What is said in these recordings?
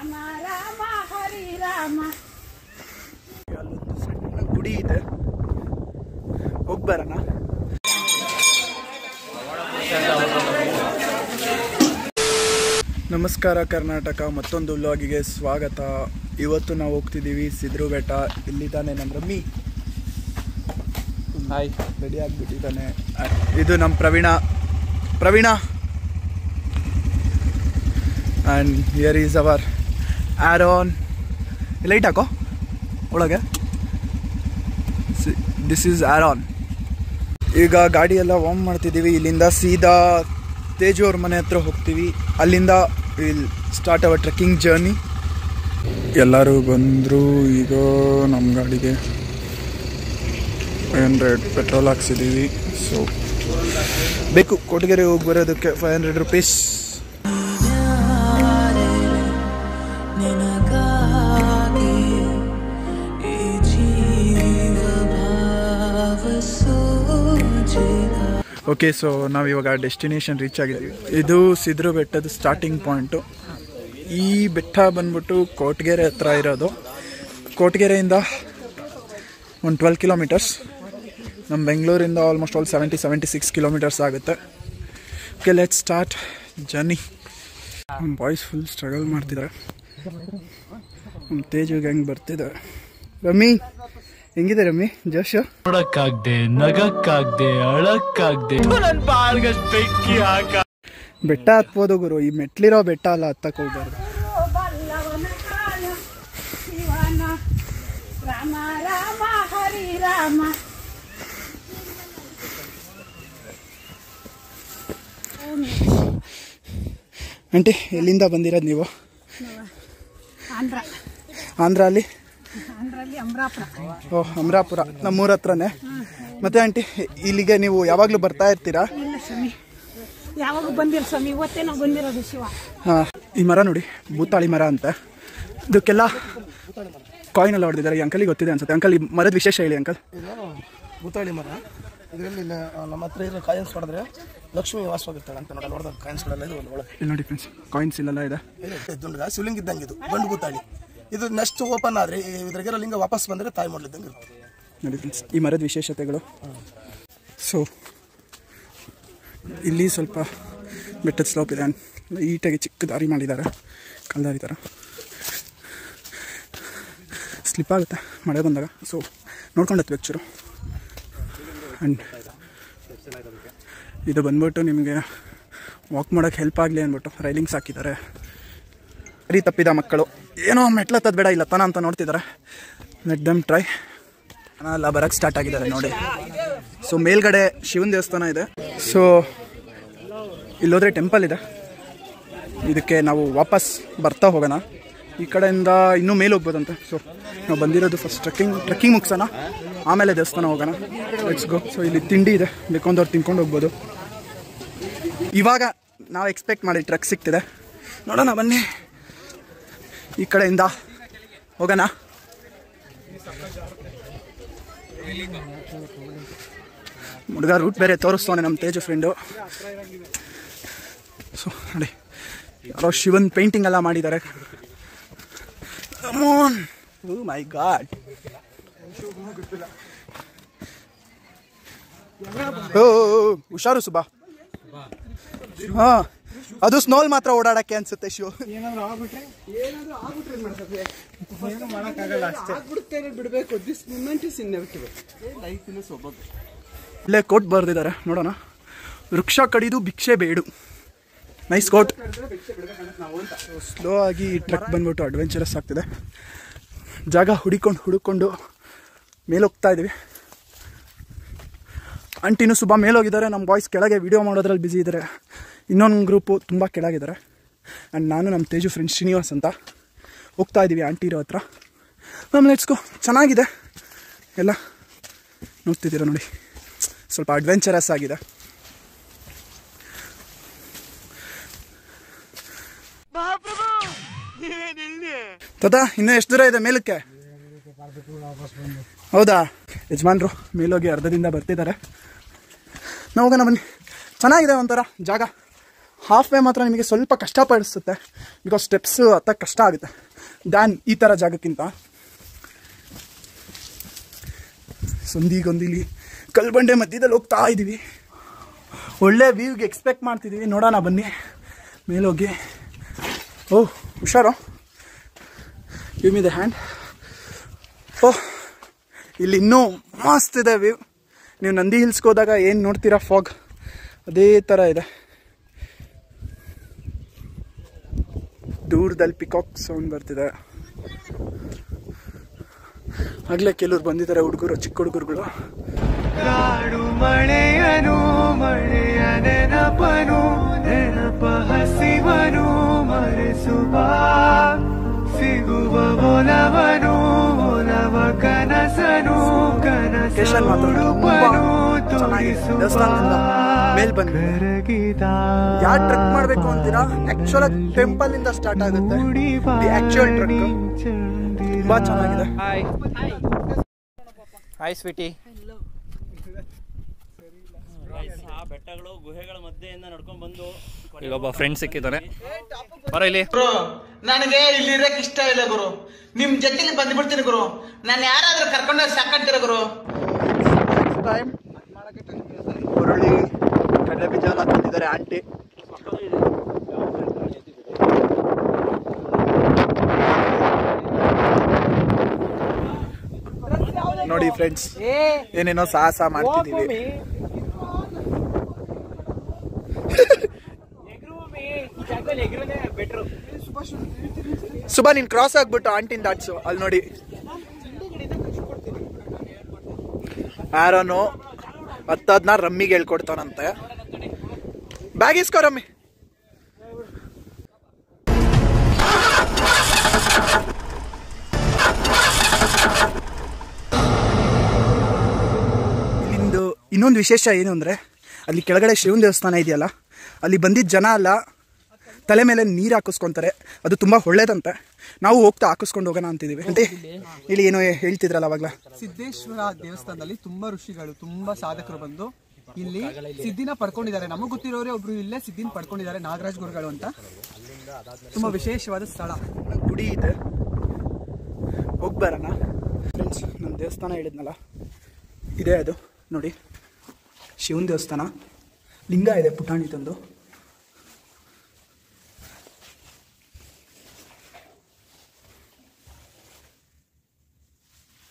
ರಾಮ ರಾಮ ಹರಿ ರಾಮ. ಅಲ್ಲೊಂದು ಸಣ್ಣ ಗುಡಿ ಇದೆ, ಹೋಗಿ ಬರೋಣ. ನಮಸ್ಕಾರ ಕರ್ನಾಟಕ, ಮತ್ತೊಂದು ವ್ಲಾಗಿಗೆ ಸ್ವಾಗತ. ಇವತ್ತು ನಾವು ಹೋಗ್ತಿದ್ದೀವಿ ಸಿದ್ರು ಬೆಟ್ಟ. ಇಲ್ಲಿದ್ದಾನೆ ನಮ್ಮ ರಮ್ಮಿ. ಹಾಯ್, ರೆಡಿ ಆಗಿಬಿಟ್ಟಿದ್ದಾನೆ. ಇದು ನಮ್ಮ Praveen and here is our Aaron. Light ಹಾಕೋ ಒಳಗೆ. This is Aaron. ಈಗ ಗಾಡಿ ಎಲ್ಲ ವಾರ್ಮ್ ಮಾಡ್ತಿದ್ದೀವಿ. ಇಲ್ಲಿಂದ ಸೀದಾ ತೇಜು ಅವ್ರ ಮನೆ ಹತ್ರ ಹೋಗ್ತೀವಿ. ಅಲ್ಲಿಂದ will start hour trekking journey. ಎಲ್ಲರೂ ಬಂದರು. ಈಗ ನಮ್ಮ ಗಾಡಿಗೆ 500 ಪೆಟ್ರೋಲ್ ಹಾಕ್ಸಿದ್ದೀವಿ. ಸೊ ಬೇಕು ಕೊಟಗೆರೆ ಹೋಗಿ ಬರೋದಕ್ಕೆ 500 ರೂಪೀಸ್. ಓಕೆ, ಸೊ ನಾವಿವಾಗ ಡೆಸ್ಟಿನೇಷನ್ ರೀಚ್ ಆಗಿದ್ದೀವಿ. ಇದು ಸಿದ್ರು ಬೆಟ್ಟದ ಸ್ಟಾರ್ಟಿಂಗ್ ಪಾಯಿಂಟು. ಈ ಬೆಟ್ಟ ಬಂದ್ಬಿಟ್ಟು ಕೊಟಗೆರೆ ಹತ್ರ ಇರೋದು. ಕೊಟಗೆರೆಯಿಂದ ಒಂದು 12 ಕಿಲೋಮೀಟರ್ಸ್. ನಮ್ಮ ಬೆಂಗಳೂರಿಂದ ಆಲ್ಮೋಸ್ಟ್ ಆಲ್ 76 ಕಿಲೋಮೀಟರ್ಸ್ ಆಗುತ್ತೆ. Okay, let's start journey. ನಮ್ಮ ಬಾಯ್ಸ್ ಫುಲ್ ಸ್ಟ್ರಗಲ್ ಮಾಡ್ತಿದ್ದಾರೆ. ನಮ್ಮ ತೇಜುಗೆ ಹೆಂಗೆ ಬರ್ತಿದ್ದಾರೆ. ರಮ್ಮಿ ಹೆಂಗಿದೆ ರಮ್ಮಿ? ಜೋಶ್ ನೋಡಕ್ಕಾಗ್ದೆ, ನಗಕ್ಕಾಗ್ದೆ, ಅಳಕ್ಕಾಗ್ದೆ, ನನ್ ಬಾಳ್ಗಷ್ಟ್ ಬೆಂಕಿ ಹಾಕ. ಬೆಟ್ಟ ಹತ್ಬೋದು ಗುರು, ಈ ಮೆಟ್ಲಿರೋ ಬೆಟ್ಟ ಅಲ್ಲ, ಹತ್ತಕ್ಕೆ ಹೋಗ್ಬಾರ್ದು. ರಾಮ ರಾಮ ಹರಿ ರಾಮ. ಆಂಟಿ ಎಲ್ಲಿಂದ ಬಂದಿರೋದು ನೀವು? ಆಂಧ್ರ ಅಲ್ಲಿ ಅಮರಾಪುರ. ಓಹ್, ಅಮರಾಪುರ ನಮ್ಮೂರ ಹತ್ರನೇ. ಮತ್ತೆ ಆಂಟಿ ಇಲ್ಲಿಗೆ ನೀವು ಯಾವಾಗಲೂ ಬರ್ತಾ ಇರ್ತೀರಾ? ಇಲ್ಲ ಸ್ವಾಮಿ, ಯಾವಾಗ ಬಂದಿಲ್ಲ ಸ್ವಾಮಿ, ಇವತ್ತೇ ನಾವು ಬಂದಿರೋದು ಶಿವ. ಹಾಂ, ಈ ಮರ ನೋಡಿ, ಭೂತಾಳಿ ಮರ ಅಂತ. ಇದಕ್ಕೆಲ್ಲ ಕಾಯಿನ್ ಎಲ್ಲ ಹೊಡೆದಿದ್ದಾರೆ. ಈ ಅಂಕಲಿಗೆ ಗೊತ್ತಿದೆ ಅನ್ಸುತ್ತೆ. ಅಂಕಲ್, ಈ ಮರದ ವಿಶೇಷ ಹೇಳಿ ಅಂಕಲ್. ಭೂತಾಳಿ ಮರ. ಇದರಲ್ಲಿ ನಮ್ಮ ಹತ್ರ ಇರೋ ಕಾಯಿನ್ಸ್ ಹೊಡೆದ್ರೆ ಲಕ್ಷ್ಮಿ ವಾಸವಾಗಿರ್ತಾಳೆ ಅಂತ ನೋಡಿ. ನೋಡಿದ ಕಾಯಿನ್ಸ್ಗಳೆಲ್ಲ ಇದು ಒಳಗೆ ಇಲ್ಲಿ ನೋಡಿ ಫ್ರೆಂಡ್ಸ್, ಕಾಯಿನ್ಸ್ ಇಲ್ಲೆಲ್ಲ ಇದೆ. ದುಂಡಗ ಶಿವಲಿಂಗ ಇದ್ದಂಗೆ ಇದು ಗಂಡು ಭೂತಾಳಿ. ಇದು ನೆಕ್ಸ್ಟ್ ಓಪನ್ ಆದರೆ ಇದ್ರಾಗಿರೋ ಲಿಂಗ ವಾಪಸ್ ಬಂದರೆ ತಾಯಿ ಮಾಡ್ಲಿದ್ದಂಗೆ ಇರುತ್ತೆ ನೋಡಿ ಫ್ರೆಂಡ್ಸ್, ಈ ಮರದ ವಿಶೇಷತೆಗಳು. ಸೊ ಇಲ್ಲಿ ಸ್ವಲ್ಪ ಬೆಟ್ಟದ ಸ್ಲೋಪ್ ಇದೆ. ಈಟಾಗಿ ಚಿಕ್ಕ ದಾರಿ ಮಾಡಿದ್ದಾರೆ, ಕಲ್ದಾರಿ ಥರ. ಸ್ಲಿಪ್ ಆಗುತ್ತೆ ಮಳೆ ಬಂದಾಗ, ಸೊ ನೋಡ್ಕೊಂಡು ಹತ್ಬೇಕು ಚೂರು. ಆ್ಯಂಡ್ ಇದು ಬಂದ್ಬಿಟ್ಟು ನಿಮಗೆ ವಾಕ್ ಮಾಡೋಕ್ಕೆ ಹೆಲ್ಪ್ ಆಗಲಿ ಅಂದ್ಬಿಟ್ಟು ರೈಲಿಂಗ್ಸ್ ಹಾಕಿದ್ದಾರೆ. ಸರಿ ತಪ್ಪಿದ ಮಕ್ಕಳು ಏನೋ ಮೆಟ್ಲತ್ತದ ಬೇಡ ಇಲ್ಲ ತಾನ ಅಂತ ನೋಡ್ತಿದ್ದಾರೆ. Let them try. ಎಲ್ಲ ಬರೋಕ್ಕೆ ಸ್ಟಾರ್ಟ್ ಆಗಿದ್ದಾರೆ ನೋಡಿ. ಸೊ ಮೇಲ್ಗಡೆ ಶಿವನ ದೇವಸ್ಥಾನ ಇದೆ. ಸೊ ಇಲ್ಲೋದ್ರೆ ಟೆಂಪಲ್ ಇದೆ. ಇದಕ್ಕೆ ನಾವು ವಾಪಸ್ ಬರ್ತಾ ಹೋಗೋಣ. ಈ ಕಡೆಯಿಂದ ಇನ್ನೂ ಮೇಲೆ ಹೋಗ್ಬೋದಂತೆ. ಸೊ ನಾವು ಬಂದಿರೋದು ಫಸ್ಟ್ ಟ್ರೆಕ್ಕಿಂಗ್ ಮುಗಿಸೋಣ, ಆಮೇಲೆ ದೇವಸ್ಥಾನ ಹೋಗೋಣ. Let's go. ಸೊ ಇಲ್ಲಿ ತಿಂಡಿ ಇದೆ, ಬೇಕೊಂದವ್ರು ತಿನ್ಕೊಂಡು ಹೋಗ್ಬೋದು. ಇವಾಗ ನಾವು ಎಕ್ಸ್ಪೆಕ್ಟ್ ಮಾಡಿ ಟ್ರಕ್ ಸಿಗ್ತಿದೆ, ನೋಡೋಣ ಬನ್ನಿ. ಈ ಕಡೆಯಿಂದ ಹೋಗೋಣ. ಹುಡುಗ ರೂಟ್ ಬೇರೆ ತೋರಿಸ್ತವನೆ ನಮ್ಮ ತೇಜು ಫ್ರೆಂಡು. ಸೊ ನೋಡಿ, ಯಾರೋ ಶಿವನ್ ಪೇಂಟಿಂಗ್ ಎಲ್ಲ ಮಾಡಿದ್ದಾರೆ. ಓ ಮೈ ಗಾಡ್. ಓ ಹುಷಾರು ಸುಬಾ. ಹಾಂ, ಅದು ಸ್ನೋಲ್ ಮಾತ್ರ ಓಡಾಡಕ್ಕೆ ಅನ್ಸುತ್ತೆ ಶಿವ. ಇಲ್ಲೇ ಕೋಟ್ ಬರ್ದಿದ್ದಾರೆ, ನೋಡೋಣ. ವೃಕ್ಷ ಕಡಿದು ಭಿಕ್ಷೆ ಬೇಡು. Nice quote. ಸ್ಲೋ ಆಗಿ ಟ್ರಕ್ ಬಂದ್ಬಿಟ್ಟು ಅಡ್ವೆಂಚರಸ್ ಆಗ್ತಿದೆ. ಜಾಗ ಹುಡುಕೊಂಡು ಮೇಲೋಗ್ತಾ ಇದ್ದೀವಿ. ಆಂಟಿನೂ ಸುಬಾ ಮೇಲೋಗಿದ್ದಾರೆ. ನಮ್ಮ ಬಾಯ್ಸ್ ಕೆಳಗೆ ವೀಡಿಯೋ ಮಾಡೋದ್ರಲ್ಲಿ ಬ್ಯುಸಿ ಇದ್ದಾರೆ. ಇನ್ನೊಂದು ಗ್ರೂಪು ತುಂಬ ಕೆಳಗಿದ್ದಾರೆ. ಆ್ಯಂಡ್ ನಾನು ನಮ್ಮ ತೇಜು ಫ್ರೆಂಡ್ ಶ್ರೀನಿವಾಸ್ ಅಂತ ಹೋಗ್ತಾ ಇದ್ದೀವಿ ಆಂಟಿ ಇರೋ ಹತ್ರ. ನಮ್ಮ ಲೆಟ್ಸ್ಕೋ. ಚೆನ್ನಾಗಿದೆ ಎಲ್ಲ, ನೋಡ್ತಿದ್ದೀರ ನೋಡಿ, ಸ್ವಲ್ಪ ಅಡ್ವೆಂಚರಸ್ ಆಗಿದೆ. ತದಾ ಇನ್ನೂ ಎಷ್ಟು ದೂರ ಇದೆ ಮೇಲಕ್ಕೆ? ಹೌದಾ? ಯಜಮಾನ್ರು ಮೇಲೋಗಿ ಅರ್ಧದಿಂದ ಬರ್ತಿದ್ದಾರೆ. ನಾವು ಹೋಗೋಣ ಬನ್ನಿ. ಚೆನ್ನಾಗಿದೆ ಒಂಥರ ಜಾಗ, ಹಾಫ್ ವೇ ಮಾತ್ರ ನಿಮಗೆ ಸ್ವಲ್ಪ ಕಷ್ಟಪಡಿಸುತ್ತೆ, ಬಿಕಾಸ್ ಸ್ಟೆಪ್ಸ್ ಹತ್ತಕ್ಕೆ ಕಷ್ಟ ಆಗುತ್ತೆ ದ್ಯಾನ್ ಈ ಥರ ಜಾಗಕ್ಕಿಂತ. ಸಂದಿಗೊಂದಿಲಿ ಕಲ್ಬಂಡೆ ಮಧ್ಯದಲ್ಲಿ ಹೋಗ್ತಾ ಇದ್ದೀವಿ. ಒಳ್ಳೆ ವ್ಯೂಗೆ ಎಕ್ಸ್ಪೆಕ್ಟ್ ಮಾಡ್ತಿದ್ದೀವಿ, ನೋಡೋಣ ಬನ್ನಿ ಮೇಲೋಗಿ. ಓಹ್ ಹುಷಾರು, ಗಿವ್ ಮಿ ದ ಹ್ಯಾಂಡ್. ಓಹ್ ಇಲ್ಲಿ ಇನ್ನೂ ಮಸ್ತ್ ಇದೆ ವ್ಯೂ. ನೀವು ನಂದಿ ಹಿಲ್ಸ್ಗೆ ಹೋದಾಗ ಏನು ನೋಡ್ತೀರಾ ಫಾಗ್, ಅದೇ ಥರ ಇದೆ. ದೂರದಲ್ಲಿ ಪಿಕಾಕ್ ಸೌಂಡ್ ಬರ್ತಿದೆ. ಆಗ್ಲೇ ಕೆಲವ್ರು ಬಂದಿದ್ದಾರೆ, ಹುಡುಗರು, ಚಿಕ್ಕ ಹುಡುಗರುಗಳು. ಮಳೆಯನು ಮಳೆಯ ನೆನಪನು ನೆನಪ ಹಸಿವನು ಮರೆಸುವ ಸಿಗುವ ಒಲವನು ಒಲವ ಕನಸನು ಕನಸನು ದೇವಸ್ಥಾನದಿಂದ ಮೇಲ್ ಬಂದು ಯಾರು ಟ್ರೆಕ್ ಮಾಡ್ಬೇಕು ಅಂತೀರಾ, ಆಕ್ಚುಲ್ ಆಗಿ ಟೆಂಪಲ್ ಇಂದ ಸ್ಟಾರ್ಟ್ ಆಗುತ್ತೆ ಆಕ್ಚುಯಲ್ ಟ್ರೆಕ್. ತುಂಬಾ ಚೆನ್ನಾಗಿದೆ. Hi sweetie. ಬೆಟ್ಟಗಳು ಗುಹೆಗಳ ಮಧ್ಯೆಯಿಂದ ನಡ್ಕೊಂಡ್ ಬಂದು ಈಗ ಒಬ್ಬ ಫ್ರೆಂಡ್ ಸಿಕ್ಕಿದ್ದಾನೆ. ಬರ ಇಲ್ಲಿ. ನನಗೆ ಇಲ್ಲಿ ಇರಕ್ ಇಷ್ಟ ಇಲ್ಲ ಗುರು, ನಿಮ್ ಜೊತೆಲಿ ಬಂದ್ಬಿಡ್ತೀನಿ ಗುರು. ನಾನು ಯಾರಾದ್ರೂ ಕರ್ಕೊಂಡೋಗಿ ಸಾಕಂತೀರ ಗುರು. ಹುರುಳಿ ಕಡಲೆ ಬೀಜ ಎಲ್ಲ ತಂದಿದ್ದಾರೆ ಆಂಟಿ. ನೋಡಿ ಫ್ರೆಂಡ್ಸ್, ಏನೇನೋ ಸಾಹಸ ಮಾಡ್ತಿದ್ದೀವಿ. ಸುಬಾ ನೀನ್ ಕ್ರಾಸ್ ಆಗ್ಬಿಟ್ಟು ಆಂಟಿನ್ ದಾಟ್ಸು. ಅಲ್ಲಿ ನೋಡಿ ಯಾರನು ಹತ್ತದ್ನ ರಮ್ಮಿಗೆ ಹೇಳ್ಕೊಡ್ತಾನಂತೆ. Bag ಇಸ್ಕೋ rummy. ಇಲ್ಲಿಂದು ಇನ್ನೊಂದು ವಿಶೇಷ ಏನು ಅಂದರೆ, ಅಲ್ಲಿ ಕೆಳಗಡೆ ಶಿವನ ದೇವಸ್ಥಾನ ಇದೆಯಲ್ಲ, ಅಲ್ಲಿ ಬಂದಿದ್ದ ಜನ ಎಲ್ಲ ತಲೆ ಮೇಲೆ ನೀರು ಹಾಕಿಸ್ಕೊತಾರೆ. ಅದು ತುಂಬ ಒಳ್ಳೇದಂತೆ. ನಾವು ಹೋಗ್ತಾ ಹಾಕಿಸ್ಕೊಂಡು ಹೋಗೋಣ ಅಂತಿದ್ದೀವಿ. ಅಂತೆ ಇಲ್ಲಿ ಏನೋ ಹೇಳ್ತಿದ್ರಲ್ಲ ಅವಾಗಲ. ಸಿದ್ದೇಶ್ವರ ದೇವಸ್ಥಾನದಲ್ಲಿ ತುಂಬಾ ಋಷಿಗಳು, ತುಂಬಾ ಸಾಧಕರು ಬಂದು ಇಲ್ಲಿ ಸಿದ್ಧಿನ ಪಡ್ಕೊಂಡಿದ್ದಾರೆ. ನಮಗೆ ಗೊತ್ತಿರೋರೇ ಒಬ್ರು ಇಲ್ಲೇ ಸಿದ್ಧಿನ ಪಡ್ಕೊಂಡಿದ್ದಾರೆ, ನಾಗರಾಜ್ ಗುರುಗಳು ಅಂತ. ತುಂಬಾ ವಿಶೇಷವಾದ ಸ್ಥಳ, ಗುಡಿ ಇದೆ, ಹೋಗಿ ಬರೋಣ ಫ್ರೆಂಡ್ಸ್. ನಮ್ಮ ದೇವಸ್ಥಾನ ಹೇಳಿದ್ನಲ್ಲ, ಇದೆ ಅದು ನೋಡಿ, ಶಿವನ ದೇವಸ್ಥಾನ. ಲಿಂಗ ಇದೆ ಪುಟಾಣಿ ತಂದು.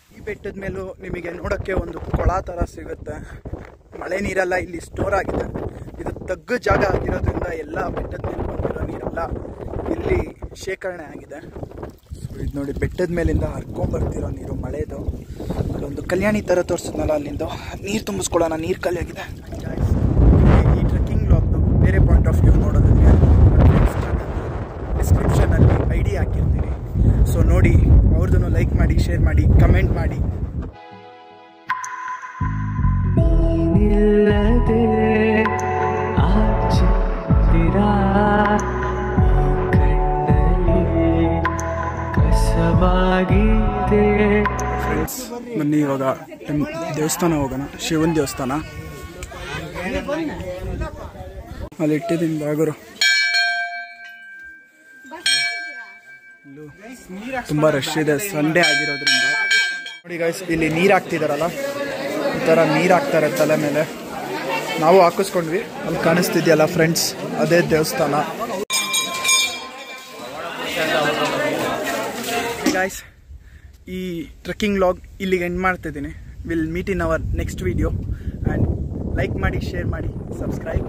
ಈ ಬೆಟ್ಟದ ಮೇಲೂ ನಿಮಗೆ ನೋಡೋಕ್ಕೆ ಒಂದು ಕೊಳ ಥರ ಸಿಗುತ್ತೆ. ಮಳೆ ನೀರೆಲ್ಲ ಇಲ್ಲಿ ಸ್ಟೋರ್ ಆಗಿದೆ. ಇದು ತಗ್ಗು ಜಾಗ ಆಗಿರೋದ್ರಿಂದ ಎಲ್ಲ ಬೆಟ್ಟದ ಮೇಲೆ ಬಂದಿರೋ ನೀರೆಲ್ಲ ಇಲ್ಲಿ ಶೇಖರಣೆ ಆಗಿದೆ. ಸೊ ಇದು ನೋಡಿ, ಬೆಟ್ಟದ ಮೇಲಿಂದ ಹರ್ಕೊಂಬರ್ತಿರೋ ನೀರು ಮಳೆದು. ಅಲ್ಲೊಂದು ಕಲ್ಯಾಣಿ ಥರ ತೋರಿಸಿದ್ನಲ್ಲ, ಅಲ್ಲಿಂದ ನೀರು ತುಂಬಿಸ್ಕೊಳ್ಳೋಣ, ನೀರು ಖಾಲಿ ಆಗಿದೆ. ಈ ಟ್ರೆಕ್ಕಿಂಗ್ ಲಾಗ್ದು ಬೇರೆ ಪಾಯಿಂಟ್ ಆಫ್ ವ್ಯೂ ನೋಡೋದಕ್ಕೆ ಡಿಸ್ಕ್ರಿಪ್ಷನಲ್ಲಿ ID ಹಾಕಿರ್ತೀನಿ. ಸೊ ನೋಡಿ, ಅವ್ರದ್ದು ಲೈಕ್ ಮಾಡಿ, ಶೇರ್ ಮಾಡಿ, ಕಮೆಂಟ್ ಮಾಡಿ. ಫ್ರೆಂಡ್ಸ್ ಬನ್ನಿ, ಇವಾಗ ದೇವಸ್ಥಾನ ಹೋಗೋಣ, ಶಿವನ ದೇವಸ್ಥಾನ. ಅಲ್ಲಿ ಇಟ್ಟಿದ್ದೀನಿ ಬಾಗರು. ತುಂಬ ರಶ್ ಇದೆ, ಸಂಡೇ ಆಗಿರೋದ್ರಿಂದ. ನೋಡಿ ಗೈಸ್, ಇಲ್ಲಿ ನೀರು ಹಾಕ್ತಿದಾರಲ್ಲ, ಈ ಥರ ನೀರು ಹಾಕ್ತಾರೆ ತಲೆ ಮೇಲೆ. ನಾವು ಹಾಕಿಸ್ಕೊಂಡ್ವಿ. ಅಲ್ಲಿ ಕಾಣಿಸ್ತಿದ್ಯಲ್ಲ ಫ್ರೆಂಡ್ಸ್, ಅದೇ ದೇವಸ್ಥಾನ. ಗೈಸ್, ಈ ಟ್ರೆಕ್ಕಿಂಗ್ ಲಾಗ್ ಇಲ್ಲಿಗೆ ಎಂಡ್ ಮಾಡ್ತಿದ್ದೀನಿ. Will meet in our next video. And like ಮಾಡಿ, ಶೇರ್ ಮಾಡಿ, ಸಬ್ಸ್ಕ್ರೈಬ್.